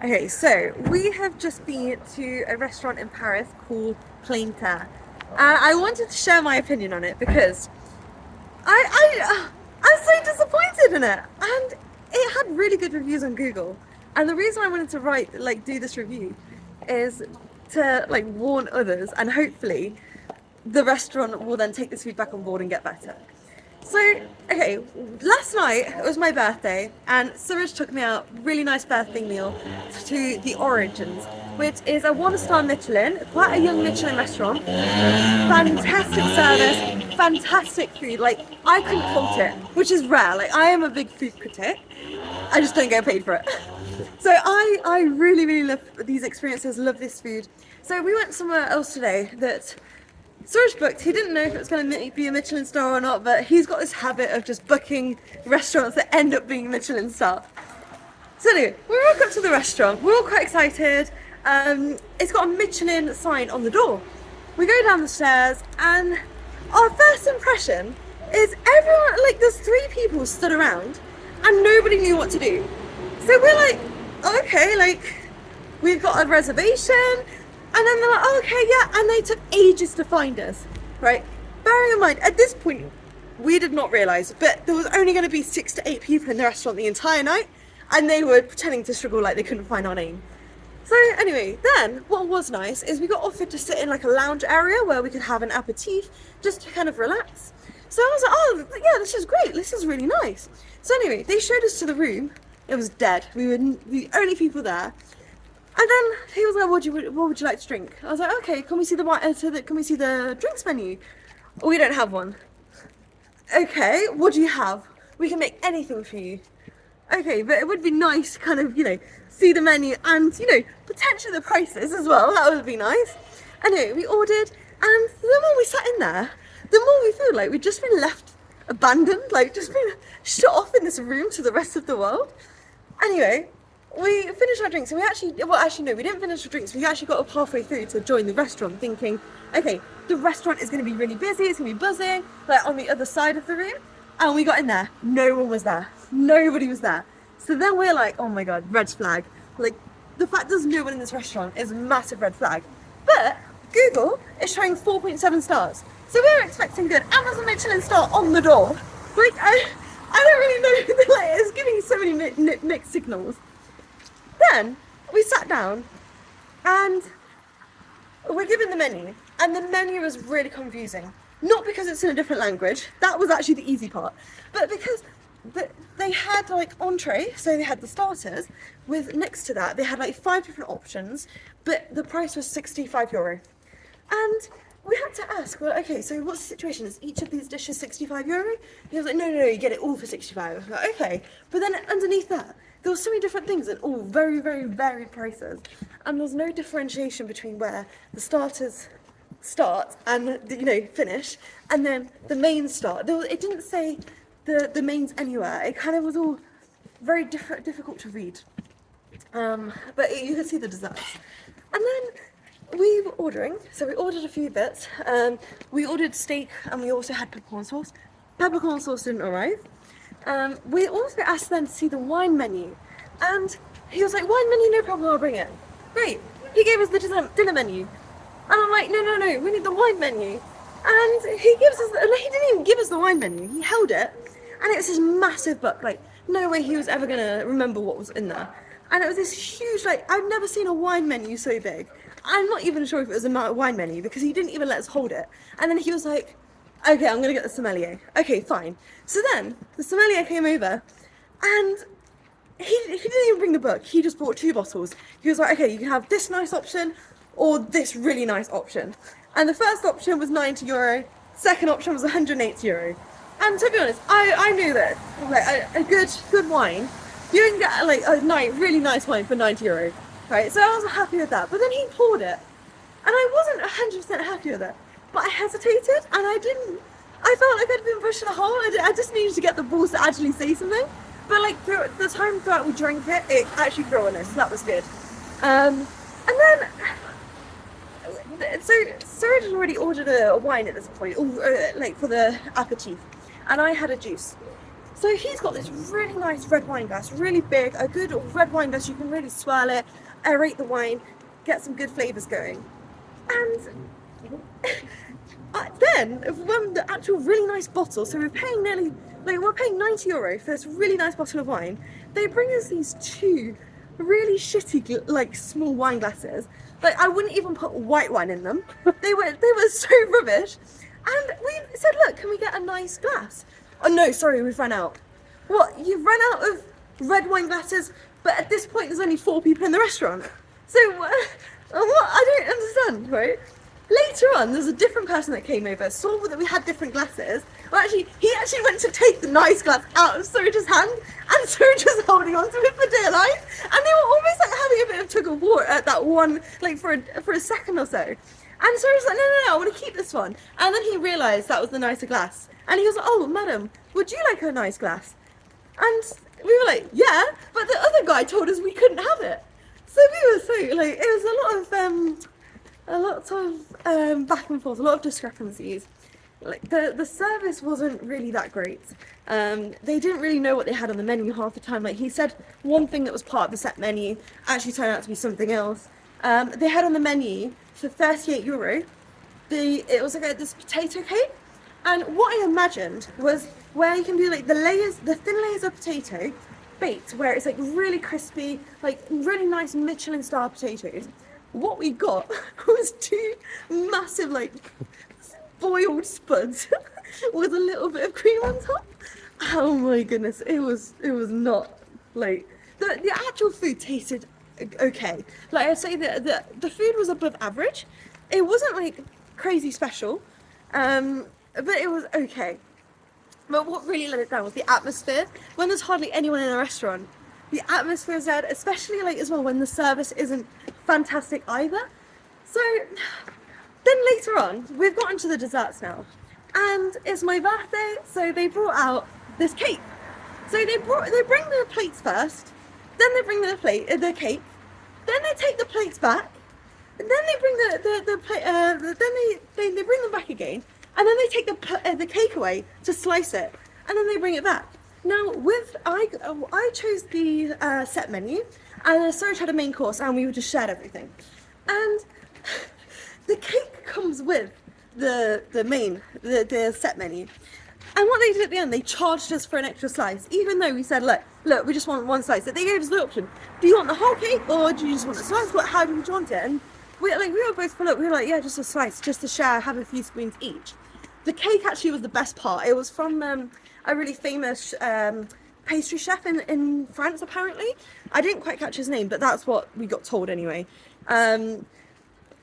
Okay, so we have just been to a restaurant in Paris called Pleine, and I wanted to share my opinion on it because I'm so disappointed in it, and it had really good reviews on Google. And the reason I wanted to do this review, is to warn others, and hopefully the restaurant will then take this feedback on board and get better. So, okay, last night it was my birthday, and Suraj took me out, really nice birthday meal, to the Origins, which is a one-star Michelin, quite a young Michelin restaurant. Fantastic service, fantastic food. Like, I couldn't fault it, which is rare. Like, I am a big food critic. I just don't get paid for it. So I really, really love these experiences, love this food. So we went somewhere else today that Suraj booked. He didn't know if it was going to be a Michelin star or not, but he's got this habit of just booking restaurants that end up being Michelin star. So anyway, we walk up to the restaurant. We're all quite excited. It's got a Michelin sign on the door. We go down the stairs, and our first impression is everyone, there's three people stood around, and nobody knew what to do. So we're like, okay, we've got a reservation. And then they're like, oh, okay, yeah, and they took ages to find us, right? Bearing in mind, at this point, we did not realise, but there was only going to be 6 to 8 people in the restaurant the entire night, and they were pretending to struggle like they couldn't find our name. So anyway, then, what was nice is we got offered to sit in a lounge area where we could have an aperitif, just to kind of relax. So I was like, oh, yeah, this is great, this is really nice. So anyway, they showed us to the room. It was dead. We were the only people there. And then he was like, what would you like to drink? I was like, okay, can we see the drinks menu? We don't have one. Okay, what do you have? We can make anything for you. Okay, but it would be nice to kind of, see the menu and, potentially the prices as well. That would be nice. Anyway, we ordered, and the more we sat in there, the more we feel like we'd just been left abandoned, just been shut off in this room to the rest of the world. Anyway, we finished our drinks, and we didn't finish our drinks. We actually got up halfway through to join the restaurant, thinking, okay, the restaurant is going to be really busy, it's going to be buzzing, on the other side of the room. And we got in there, no one was there, nobody was there. So then we're like, oh my god, red flag. The fact there's no one in this restaurant is a massive red flag. But Google is showing 4.7 stars, so we're expecting good, and there's a Michelin star on the door. I don't really know, it's giving so many mixed signals. Then we sat down, and we're given the menu, and the menu was really confusing. Not because it's in a different language, that was actually the easy part, but because they had entree, so they had the starters, with next to that they had 5 different options, but the price was €65. And we had to ask, well, okay, so what's the situation? Is each of these dishes €65? He was like, no, you get it all for 65. I was like, okay, but then underneath that, there were so many different things and all very, very varied prices. And there was no differentiation between where the starters start and, finish, and then the mains start. It didn't say the mains anywhere. It kind of was all very difficult to read. But you could see the desserts. And then we were ordering, so we ordered a few bits. We ordered steak, and we also had peppercorn sauce. Peppercorn sauce didn't arrive. We also asked them to see the wine menu, and he was like, wine menu, no problem, I'll bring it. Great. He gave us the dinner menu, and I'm like, no, we need the wine menu. And he didn't even give us the wine menu. He held it, and it was this massive book. No way he was ever gonna remember what was in there. And it was this huge, I've never seen a wine menu so big. I'm not even sure if it was a wine menu, because he didn't even let us hold it. And then he was like, okay, I'm gonna get the sommelier. Okay, fine. So then the sommelier came over, and he didn't even bring the book. He just brought 2 bottles. He was like, okay, you can have this nice option or this really nice option. And the first option was €90. Second option was €180. And to be honest, I knew that a good wine, you can get really nice wine for €90, right? So I was happy with that. But then he poured it, and I wasn't 100% happy with it. But I hesitated, and I felt like I'd been pushed in a hole. I just needed to get the balls to actually say something. But throughout the time we drank it, it actually grew on us, so that was good. And then, so Suraj had already ordered a wine at this point, for the aperitif, and I had a juice. So he's got this really nice red wine glass, really big, a good red wine glass. You can really swirl it, aerate the wine, get some good flavors going. And then when the actual really nice bottle, so we're paying we're paying €90 for this really nice bottle of wine. They bring us these two really shitty small wine glasses. Like, I wouldn't even put white wine in them. They were so rubbish. And we said, look, can we get a nice glass? Oh no, sorry, we've run out. What? You've run out of red wine glasses, but at this point there's only 4 people in the restaurant. So what? I don't understand, right? Later on, there's a different person that came over, saw that we had different glasses. Well, actually, he actually went to take the nice glass out of Suraj's hand, and Suraj was holding on to it for dear life. And they were almost like having a bit of tug of war at that one, like for a second or so. And Suraj was like, no, I want to keep this one. And then he realised that was the nicer glass. And he was like, oh, madam, would you like a nice glass? And we were like, yeah, but the other guy told us we couldn't have it. So we were so, it was a lot of back and forth, a lot of discrepancies. Like the service wasn't really that great. They didn't really know what they had on the menu half the time. Like, he said one thing that was part of the set menu actually turned out to be something else. They had on the menu for €38. It was like this potato cake, and what I imagined was where you can do like the thin layers of potato baked, where it's like really crispy, like really nice Michelin star potatoes. What we got was 2 massive boiled spuds with a little bit of cream on top. Oh my goodness, it was not like the actual food tasted okay. Like, I'd say the food was above average. It wasn't like crazy special, but it was okay. But what really let it down was the atmosphere. When there's hardly anyone in a restaurant, the atmosphere is dead, especially as well when the service isn't fantastic either. So then later on, we've gotten to the desserts now, and it's my birthday, so they brought out this cake. So they bring the plates first, then they bring the cake, then they take the plates back, and then they bring the plate, then they bring them back again, and then they take the cake away to slice it, and then they bring it back. Now, I chose the set menu, and Suraj had a main course, and we just shared everything. And the cake comes with the set menu. And what they did at the end, they charged us for an extra slice, even though we said, look, we just want one slice. They gave us the option: do you want the whole cake, or do you just want a slice? How do you want it? And we were both full up. We were like, yeah, just a slice, just to share, have a few spoons each. The cake actually was the best part. It was from a really famous pastry chef in France, apparently. I didn't quite catch his name, but that's what we got told anyway.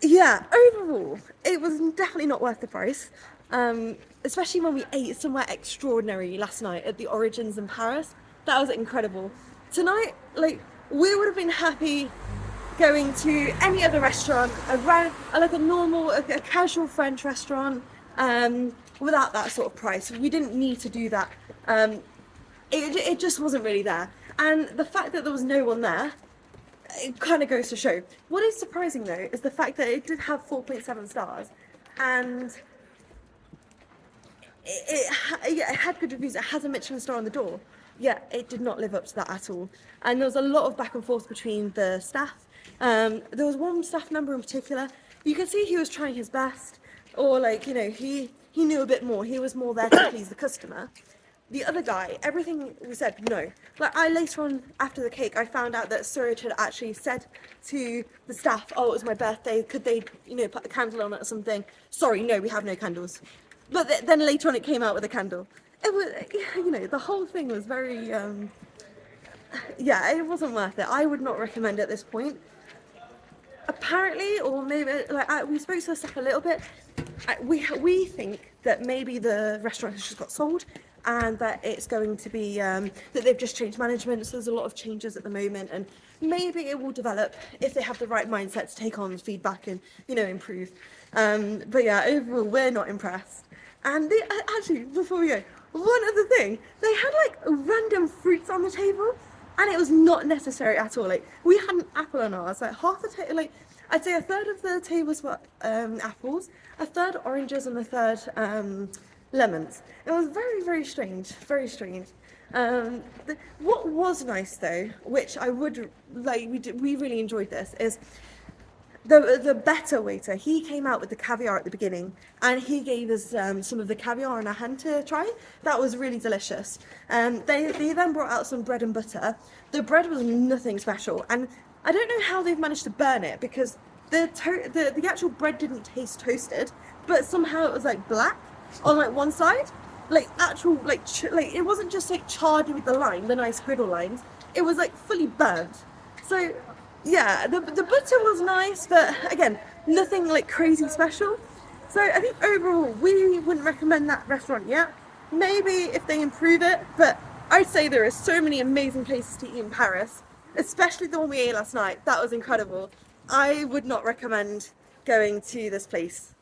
Yeah, overall, it was definitely not worth the price. Especially when we ate somewhere extraordinary last night at the Origins in Paris. That was incredible. Tonight, we would have been happy going to any other restaurant, a normal, a casual French restaurant, without that sort of price. We didn't need to do that. It just wasn't really there. And the fact that there was no one there, it kind of goes to show. What is surprising though is the fact that it did have 4.7 stars, and it had good reviews. It has a Michelin star on the door. Yeah, it did not live up to that at all. And there was a lot of back and forth between the staff. There was one staff member in particular. You could see he was trying his best, or he knew a bit more. He was more there to please the customer. The other guy, everything we said, no. Later on, after the cake, I found out that Suraj had actually said to the staff, oh, it was my birthday, could they, put a candle on it or something? Sorry, no, we have no candles. But then later on it came out with a candle. It was, the whole thing was very, yeah, it wasn't worth it. I would not recommend it at this point. Apparently, or maybe, we spoke to the staff a little bit, we think that maybe the restaurant has just got sold, and that it's going to be, that they've just changed management, so there's a lot of changes at the moment, and maybe it will develop if they have the right mindset to take on feedback and, improve. But yeah, overall, we're not impressed. And actually, before we go, one other thing, they had random fruits on the table, and it was not necessary at all. We had an apple on ours, half the table, I'd say a third of the tables were apples, a third oranges, and a third lemons. It was very, very strange, very strange. What was nice though, which I would like, we really enjoyed this, is the better waiter. He came out with the caviar at the beginning, and he gave us some of the caviar in our hand to try. That was really delicious. They then brought out some bread and butter. The bread was nothing special, and I don't know how they've managed to burn it, because the actual bread didn't taste toasted, but somehow it was like black on like one side, like actual like it wasn't just like charred with the nice griddle lines. It was like fully burnt. So yeah, the butter was nice, but again, nothing like crazy special. So I think overall we wouldn't recommend that restaurant yet. Maybe if they improve it, but I'd say there are so many amazing places to eat in Paris, especially the one we ate last night. That was incredible. I would not recommend going to this place